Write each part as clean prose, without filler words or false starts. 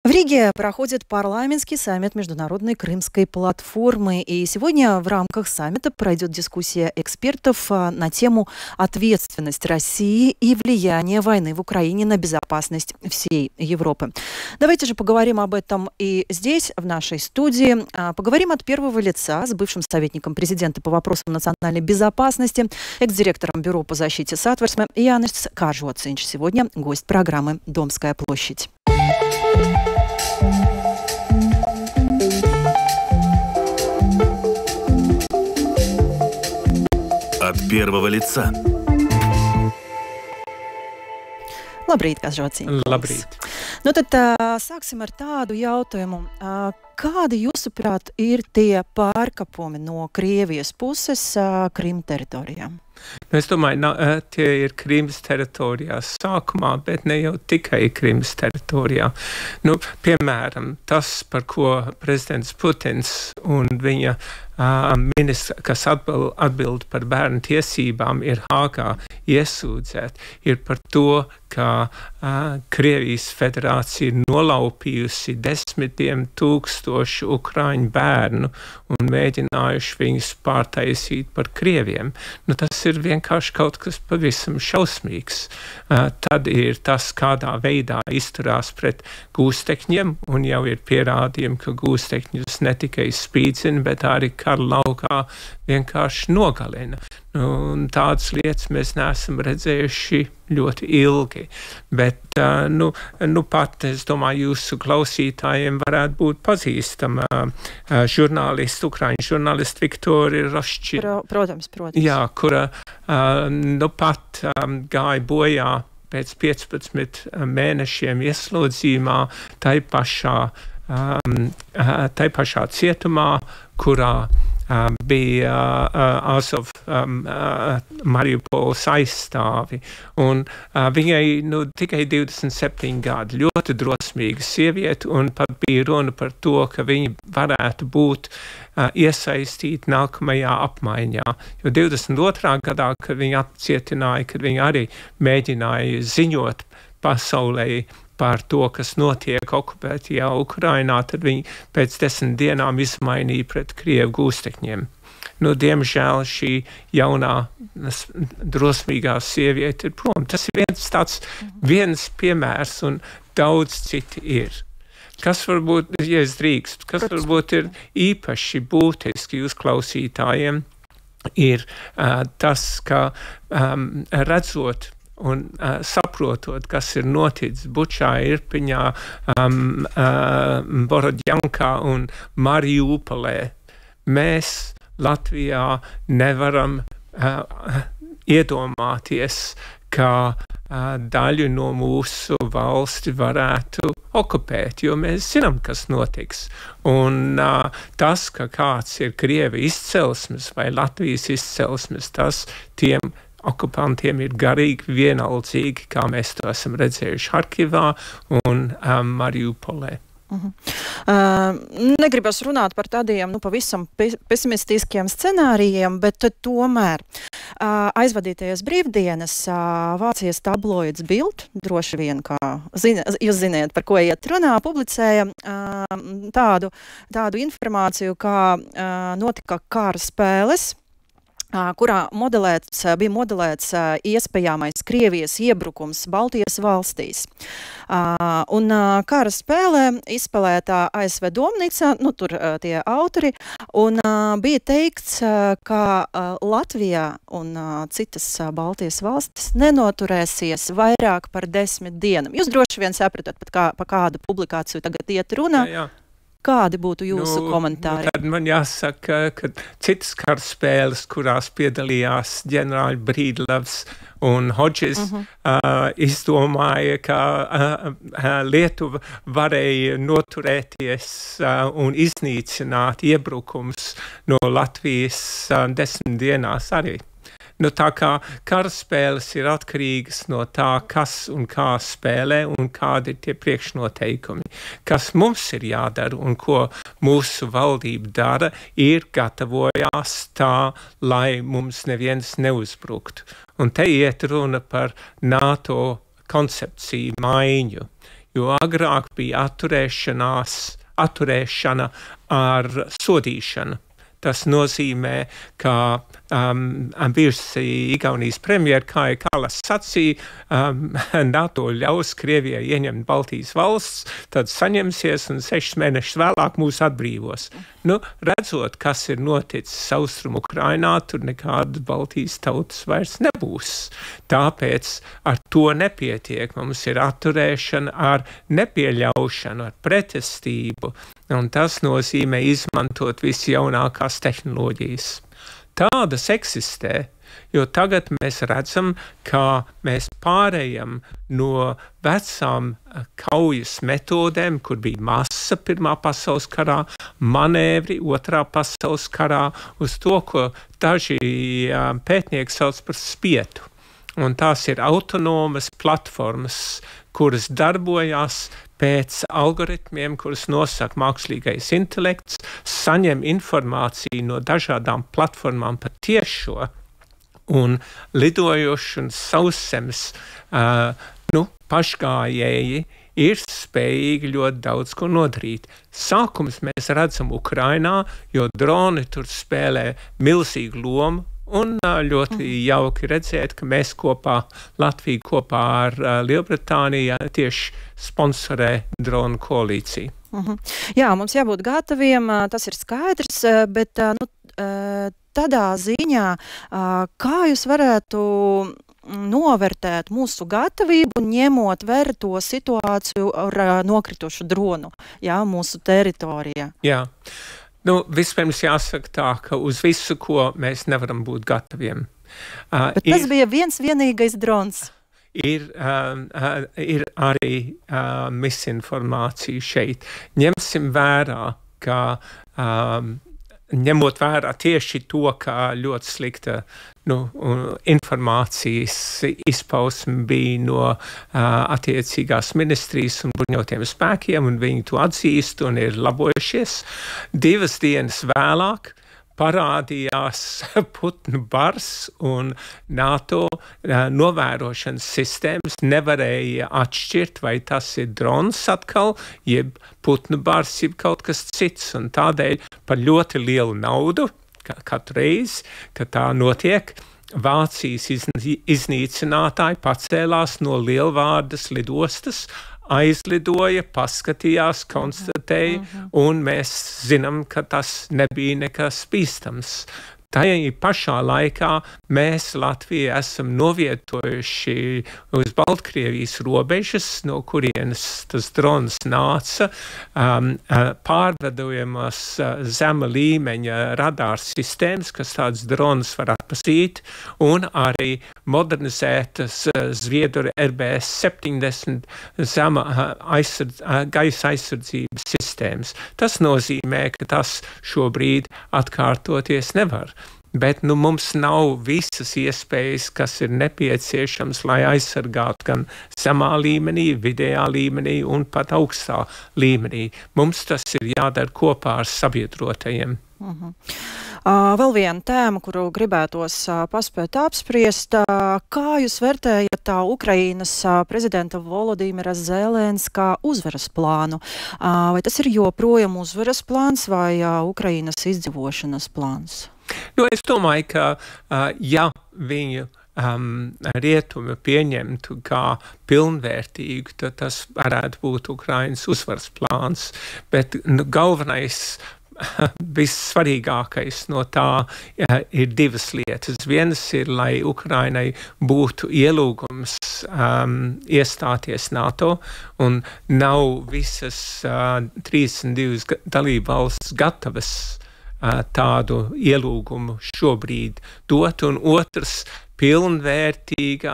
В Риге проходит парламентский саммит Международной Крымской платформы. И сегодня в рамках саммита пройдет дискуссия экспертов на тему «Ответственность России и влияние войны в Украине на безопасность всей Европы». Давайте же поговорим об этом и здесь, в нашей студии. Поговорим от первого лица с бывшим советником президента по вопросам национальной безопасности, экс-директором Бюро по защите Сатверсме Янис Кажоцинч. Сегодня гость программы «Домская площадь». От первого лица. Labrīt, Kažociņš. Labrīt. Nu tad sāksim ar tādu jautājumu. Kādi, jūsuprāt, ir tie pārkāpumi no Krievijas puses Krimas teritorijām? Es domāju, tie ir Krimas teritorijā sākumā, bet ne jau tikai Krimas teritorijā. Piemēram, tas, par ko prezidents Putins un viņa ministrs, kas atbild par bērnu tiesībām, ir Hāgā iesūdzēt, ir par to, ka Krievijas federācija ir nolaupījusi 10 000 ukraiņu bērnu un mēģinājuši viņus pārtaisīt par krieviem. Tas ir vienkārši kaut kas pavisam šausmīgs. Tad ir tas, kādā veidā izturās pret gūstekņiem, un jau ir pierādījumi, ka gūstekņus ne tikai spīdzina, bet arī kara laukā vienkārši nogalina. Un tādas lietas mēs neesam redzējuši ļoti ilgi. Bet, pat, es domāju, jūsu klausītājiem varētu būt pazīstama žurnālisti, ukraiņu žurnālisti Viktorija Roščina. Protams. Jā, kura pat gāja bojā pēc 15 mēnešiem ieslodzījumā tai pašā cietumā, kurā bija Azov Mariupoles aizstāvi. Un viņai tikai 27 gadi, ļoti drosmīga sieviete, un pat bija runa par to, ka viņa varētu būt iesaistīta nākamajā apmaiņā. Jo 22. gadā, kad viņa apcietināja, kad viņa arī mēģināja ziņot pasaulē par to, kas notiek okupētajā Ukrainā, tad viņi pēc 10 dienām izmainīja pret Krievu gūstekņiem. Diemžēl šī jaunā drosmīgā sieviete ir prom. Tas ir viens piemērs, un daudz citi ir. Kas varbūt, ja es drīkstu, kas varbūt ir īpaši būtiski jūs klausītājiem, ir tas, ka redzot un saprotot, kas ir noticis Bučā, Irpiņā, Borodjankā un Mariupolē, mēs Latvijā nevaram iedomāties, ka daļu no mūsu valsti varētu okupēt, jo mēs zinām, kas notiks. Un tas, ka kāds ir Krievi izcelsmes vai Latvijas izcelsmes, tas tiem okupantiem ir garīgi vienaldzīgi, kā mēs to esam redzējuši Harkivā un Mariupolē. Negribas runāt par tādiem pavisam pesimistiskiem scenārijiem, bet tomēr aizvadītajās brīvdienas Vācijas tabloids Bild, droši vien, kā jūs ziniet, par ko iet runā, publicēja tādu informāciju, kā notika kara spēles, kurā bija modelēts iespējamais Krievijas iebrukums Baltijas valstīs. Un kara spēlē izspēlētā ASV Domnīca, tur tie autori, un bija teikts, ka Latvijā un citas Baltijas valstis nenoturēsies vairāk par 10 dienām. Jūs droši vien sapratat, pa kādu publikāciju tagad iet runa. Jā. Kādi būtu jūsu komentāri? Tad man jāsaka, ka citas kara spēles, kurās piedalījās ģenerāļi Brīdlavs un Hodžis, izdomāja, ka Lietuva varēja noturēties un iznīcināt iebrukums no Latvijas 10 dienās arī. Tā kā karaspēles ir atkarīgas no tā, kas un kā spēlē un kādi ir tie priekšnoteikumi. Kas mums ir jādara un ko mūsu valdība dara, ir gatavojās tā, lai mums neviens neuzbruktu. Un te iet runa par NATO koncepciju maiņu. jo agrāk bija atturēšana ar sodīšanu. Tas nozīmē, ka bijusi Igaunijas premjera Kaja Kallas sacīja, NATO ļaus Krievijai ieņemt Baltijas valsts, tad saņemsies un 6 mēnešus vēlāk mūs atbrīvos. Nu, redzot, kas ir noticis Austrum Ukrainā, tur nekādas Baltijas tautas vairs nebūs. Tāpēc ar to nepietiek. Mums ir atturēšana ar nepieļaušanu, ar pretestību, un tas nozīmē izmantot visjaunākās tehnoloģijas. Tādas eksistē, jo tagad mēs redzam, ka mēs pārējam no vecām kaujas metodēm, kur bija masa Pirmā pasaules karā, manēvri Otrā pasaules karā, uz to, ko daži pētnieki sauc par spietu. Un tās ir autonomas platformas, kuras darbojās pēc algoritmiem, kuras nosaka mākslīgais intelekts, saņem informāciju no dažādām platformām par tiešo, un lidojoši un sauszemes pašgājēji ir spējīgi ļoti daudz ko nodarīt. Sākums mēs redzam Ukrainā, jo droni tur spēlē milzīgu lomu, un ļoti jauki redzēt, ka mēs Latvija kopā ar Lielbritāniju tieši sponsorē dronu koalīciju. Jā, mums jābūt gataviem, tas ir skaidrs, bet tādā ziņā, kā jūs varētu novērtēt mūsu gatavību, ņemot vērā to situāciju ar nokritušu dronu, mūsu teritorijā? Jā. Vispirms jāsaka tā, ka uz visu, ko mēs nevaram būt gataviem. Bet tas bija vienīgais drons. Ir arī misinformācija šeit. Ņemsim vērā, ka ņemot vērā tieši to, ka ļoti slikta informācijas izpausme bija no attiecīgās ministrijas un bruņotiem spēkiem, un viņi to atzīst un ir labojušies. 2 dienas vēlāk parādījās putnu bars, un NATO novērošanas sistēmas nevarēja atšķirt, vai tas ir drons atkal, jeb putnu bars, jeb kaut kas cits, un tādēļ par ļoti lielu naudu, katru reizi, kad tā notiek, Vācijas iznīcinātāji pacēlās no Lielvārdas lidostas, aizlidoja, paskatījās, konstatēja, un mēs zinām, ka tas nebija nekas bīstams. Tajā pašā laikā mēs Latvijā esam novietojuši uz Baltkrievijas robežas, no kurienes tas drons nāca, pārvedojamas zema līmeņa radārs sistēmas, kas tāds drons var atpazīt, un arī modernizētas Zviedru RBS 70 zema gaisa aizsardzības sistēmas. Tas nozīmē, ka tas šobrīd atkārtoties nevar. Bet mums nav visas iespējas, kas ir nepieciešams, lai aizsargātu gan zemā līmenī, vidējā līmenī un pat augstā līmenī. Mums tas ir jādara kopā ar sabiedrotajiem. Vēl viena tēma, kuru gribētos paspēt apspriest. Kā jūs vērtējat Ukrainas prezidenta Volodimira Zelenska uzvaras plānu? Vai tas ir joprojām uzvaras plāns vai Ukrainas izdzīvošanas plāns? Es domāju, ka ja viņu rietumi pieņemtu kā pilnvērtīgu, tad tas varētu būt Ukrainas uzvaras plāns. Bet galvenais, vissvarīgākais no tā ir 2 lietas. Vienas ir, lai Ukrainai būtu ielūgums iestāties NATO, un nav visas 32 dalībvalstis gatavas tādu ielūgumu šobrīd dot, un otrs pilnvērtīgs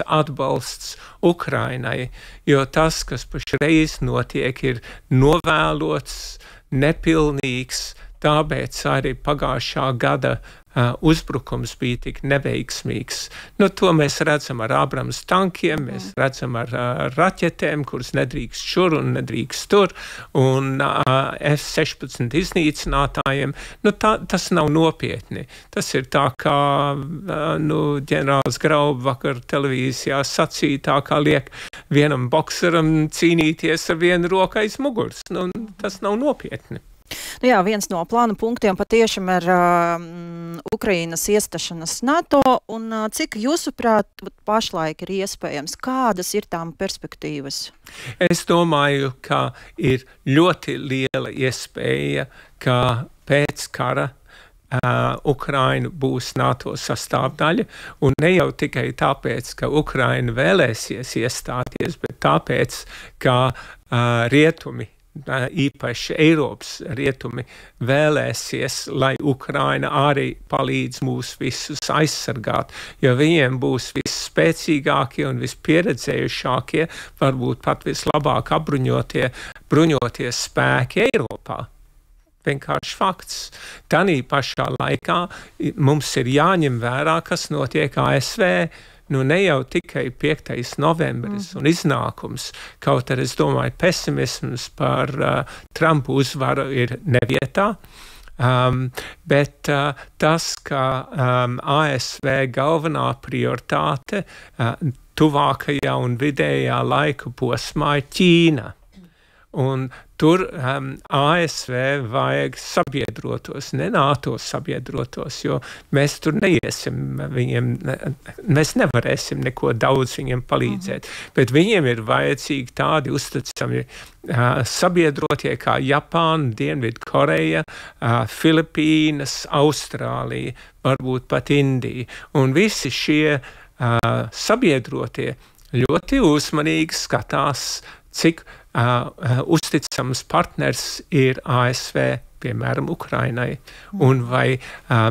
atbalsts Ukrainai, jo tas, kas pašreiz notiek, ir novēlots, nepilnīgs, tāpēc arī pagājušā gada uzbrukums bija tik neveiksmīgs. Nu, to mēs redzam ar Abrams tankiem, mēs redzam ar raķetēm, kuras nedrīkst šur un nedrīkst tur, un F-16 iznīcinātājiem. Nu, tas nav nopietni. Tas ir tā, kā ģenerālis Grauba vakar televīzijā sacīja, tā kā liek vienam bokseram cīnīties ar vienu roku aiz muguras. Nu, tas nav nopietni. Nu jā, viens no plāna punktiem patiešām ir Ukrainas iestašanās NATO, un cik jūsuprāt pašlaik ir iespējams, kādas ir tām perspektīvas? Es domāju, ka ir ļoti liela iespēja, ka pēc kara Ukraina būs NATO sastāvdaļa, un ne jau tikai tāpēc, ka Ukraina vēlēsies iestāties, bet tāpēc, ka rietumi, īpaši Eiropas rietumi vēlēsies, lai Ukraina arī palīdz mūs visus aizsargāt, jo viņiem būs visspēcīgākie un vispieredzējušākie, varbūt pat vislabāk bruņotie spēki Eiropā. Vienkārši fakts. Tanī pašā laikā mums ir jāņem vērā, kas notiek ASV. Nu, ne jau tikai 5. novembris un iznākums, kaut arī es domāju, pesimisms par Trumpu uzvaru ir nevietā, bet tas, ka ASV galvenā prioritāte tuvākajā un vidējā laika posmā ir Ķīna. Un tur ASV vajag sabiedrotos, ne NATO sabiedrotos, jo mēs tur neiesim viņiem, mēs nevarēsim neko daudz viņiem palīdzēt, bet viņiem ir vajadzīgi tādi uzticami sabiedrotie kā Japāna, Dienvidkoreja, Filipīnas, Austrālija, varbūt pat Indija. Un visi šie sabiedrotie ļoti uzmanīgi skatās, cik uzticams partners ir ASV, piemēram, Ukrainai, un vai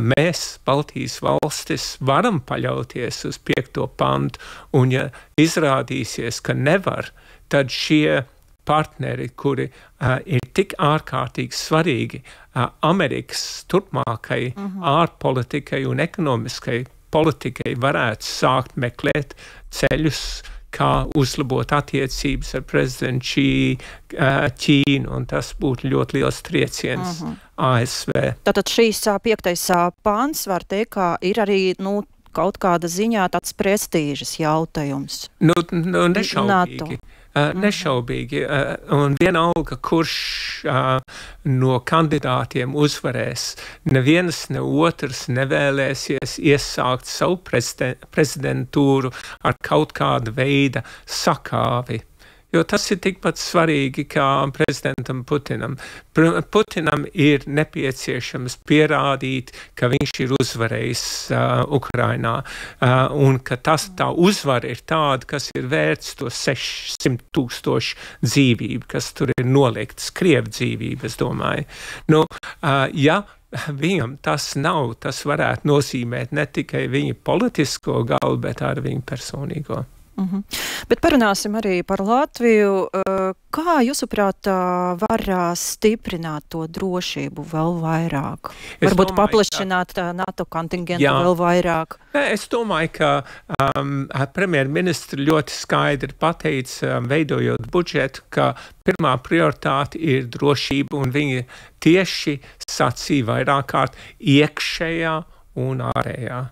mēs, Baltijas valstis, varam paļauties uz 5. pantu, un ja izrādīsies, ka nevar, tad šie partneri, kuri ir tik ārkārtīgi svarīgi Amerikas turpmākai ārpolitikai un ekonomiskai politikai, varētu sākt meklēt ceļus, kā uzlabot attiecības ar prezidentu Ķīnu, un tas būtu ļoti liels trieciens ASV. Tātad šīs 5. pāns, var teikt, ka ir arī, kaut kāda ziņā tāds prestīžas jautājums. Nešaubīgi. Nešaubīgi. Un vienalga, kurš no kandidātiem uzvarēs, neviens ne otrs nevēlēsies iesākt savu prezidentūru ar kaut kāda veida sakāvi. Jo tas ir tikpat svarīgi kā prezidentam Putinam. Putinam ir nepieciešams pierādīt, ka viņš ir uzvarējis Ukrainā, un ka tā uzvara ir tāda, kas ir vērts to 600,000 dzīvību, kas tur ir noliktas, krievu dzīvību, es domāju. Ja viņam tas nav, tas varētu nozīmēt ne tikai viņa politisko galu, bet arī viņa personīgo. Bet parunāsim arī par Latviju. Kā jūsuprāt var stiprināt to drošību vēl vairāk? Varbūt paplašināt NATO kontingentu vēl vairāk? Es domāju, ka premjerministri ļoti skaidri pateica, veidojot budžetu, ka pirmā prioritāte ir drošība, un viņi tieši sacīja vairāk kārt iekšējā un ārējā.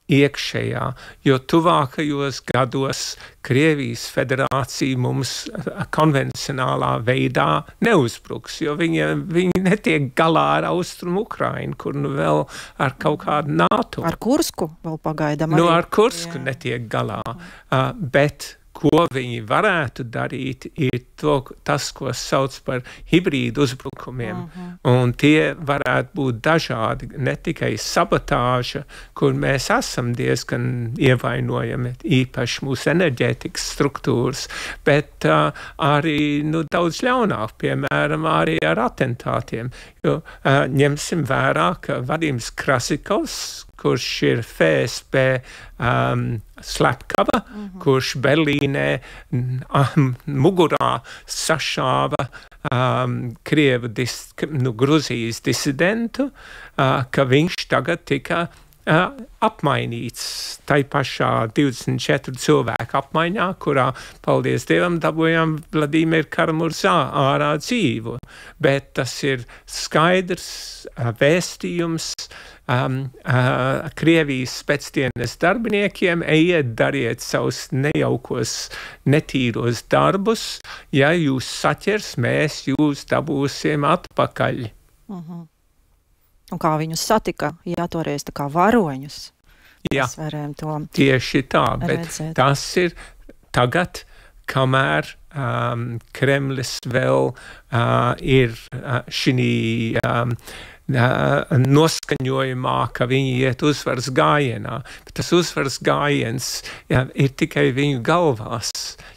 Iekšējā, jo tuvākajos gados Krievijas federācija mums konvencionālā veidā neuzbruks, jo viņi netiek galā ar Austrumu Ukrainu, kur vēl ar kaut kādu NATO. Ar Kursku vēl pagaidām arī. Ar Kursku netiek galā, bet ko viņi varētu darīt, ir tas, ko sauc par hibrīdu uzbrukumiem. Un tie varētu būt dažādi, ne tikai sabotāža, kur mēs esam diezgan ievainojami, īpaši mūsu enerģētikas struktūras, bet arī daudz ļaunāk, piemēram, arī ar atentātiem. Jo ņemsim vērā, ka Vadims Krasikovs, kurš ir FSB slepkava, kurš Berlīnē mugurā sašāva Gruzijas disidentu, ka viņš tagad tika apmainīts tai pašā 24 cilvēku apmaiņā, kurā, paldies Dievam, dabūjām Vladimiru Kara-Murzā ārā dzīvu. Bet tas ir skaidrs vēstījums Krievijas spēcdienas darbiniekiem: ejiet, dariet savus nejaukos, netīros darbus, ja jūs saķers, mēs jūs dabūsim atpakaļ. Un kā viņus satika, toreiz tā kā varoņus. Jā, mēs varējām to tieši tā, bet redzēt. tas ir tagad, kamēr Kremlis vēl ir šī noskaņojumā, ka viņi iet uzvaras gājienā. Bet tas uzvaras gājiens ir tikai viņu galvās.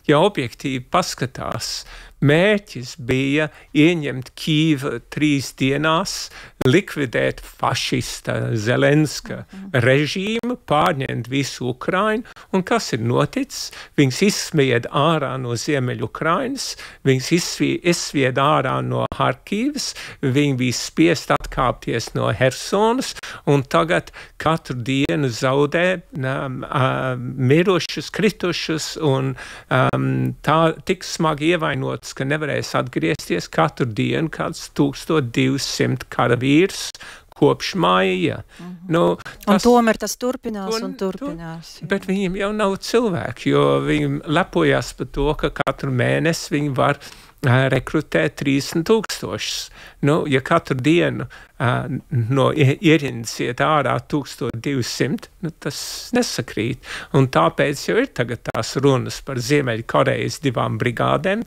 Ja objektīvi paskatās, mērķis bija ieņemt Kīvu 3 dienās, likvidēt fašista Zelenska režīmu, pārņemt visu Ukrainu, un kas ir noticis? Viņus izsvied ārā no Ziemeļukrainas, viņus izsvied ārā no Harkivas, viņi bija spiest atkāpties no Hersonas, un tagad katru dienu zaudē mirušus, kritušus, un tā tik smagi ievainots, ka nevarēs atgriezties katru dienu kāds 1200 karavīrs kopš māja. Un tomēr tas turpinās un turpinās. Bet viņiem jau nav cilvēki, jo viņi lepojās par to, ka katru mēnesi viņi var rekrutēt 30,000. Ja katru dienu no ierindas iet ārā 1200, tas nesakrīt. Un tāpēc jau ir tagad tās runas par Ziemeļkorejas 2 brigādēm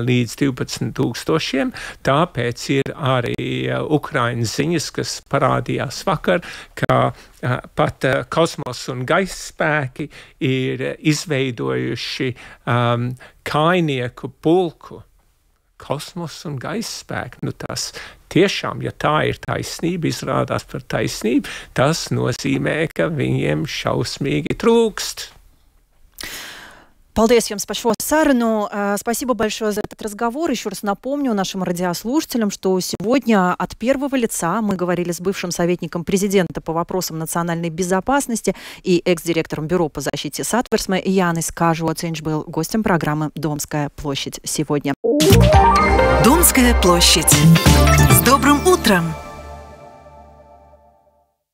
līdz 12,000. Tāpēc ir arī Ukrainas ziņas, kas parādījās vakar, ka pat kosmos un gaisa spēki ir izveidojuši kājnieku pulku. Kosmos un gaisa spēki. Tas tiešām, ja tā ir taisnība, izrādās par taisnību, tas nozīmē, ka viņiem šausmīgi трūкст. Полдес jums par šo sarunu. Спасибо большое за этот разговор. Еще раз напомню нашим радиослушателям, что сегодня от первого лица мы говорили с бывшим советником президента по вопросам национальной безопасности и экс-директором Бюро по защите Сатверсме Янис Кажоциņš был гостем программы «Домская площадь» сегодня. Домская площадь. С добрым утром!